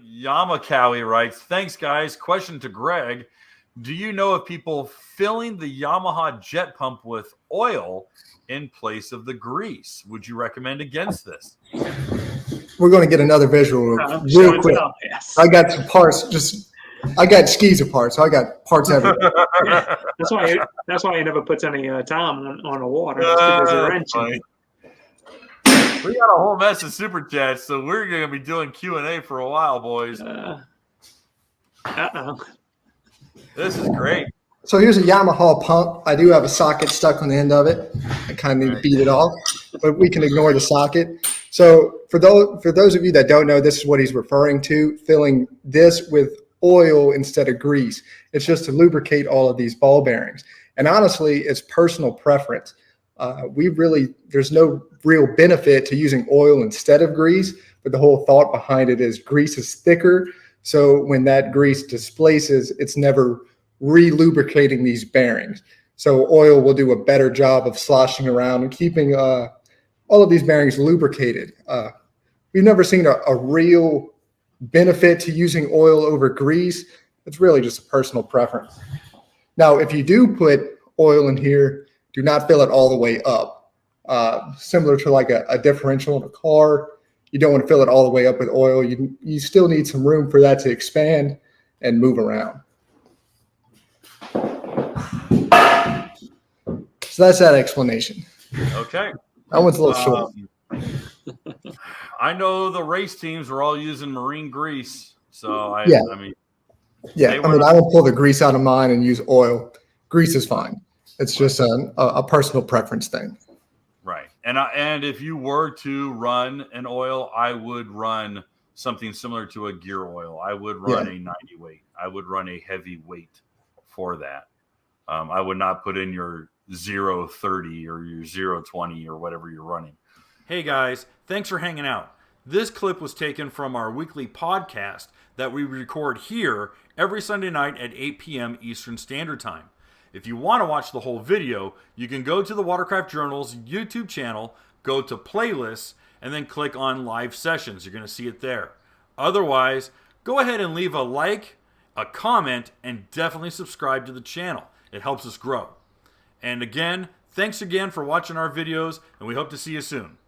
Yamakawi writes, thanks, guys. Question to Greg. Do you know of people filling the Yamaha jet pump with oil in place of the grease? Would you recommend against this? We're going to get another visual real quick. Yes. I got some parts. I got skis apart, so I got parts everywhere. Yeah, that's why he never puts any time on the water. It's because of wrenching. We got a whole mess of super chats, so we're going to be doing Q&A for a while, boys. This is great. So here's a Yamaha pump. I do have a socket stuck on the end of it. I kind of need to beat it off, but we can ignore the socket. So for those of you that don't know, this is what he's referring to, filling this with oil instead of grease. It's just to lubricate all of these ball bearings. And honestly, it's personal preference. There's no real benefit to using oil instead of grease, but the whole thought behind it is grease is thicker. So when that grease displaces, it's never re-lubricating these bearings. So oil will do a better job of sloshing around and keeping all of these bearings lubricated. We've never seen a real benefit to using oil over grease. It's really just a personal preference. Now, if you do put oil in here, do not fill it all the way up. Similar to like a differential in a car, you don't want to fill it all the way up with oil. You still need some room for that to expand and move around. So that's that explanation. Okay. That one's a little short. I know the race teams were all using marine grease, so I mean, I won't pull the grease out of mine and use oil. Grease is fine. It's just a personal preference thing. Right. And if you were to run an oil, I would run something similar to a gear oil. I would run a 90 weight. I would run a heavy weight for that. I would not put in your 0.30 or your 0.20 or whatever you're running. Hey guys, thanks for hanging out. This clip was taken from our weekly podcast that we record here every Sunday night at 8 p.m. Eastern Standard Time. If you want to watch the whole video, you can go to the Watercraft Journal's YouTube channel, go to playlists, and then click on live sessions. You're going to see it there. Otherwise, go ahead and leave a like, a comment, and definitely subscribe to the channel. It helps us grow. And again, thanks again for watching our videos, and we hope to see you soon.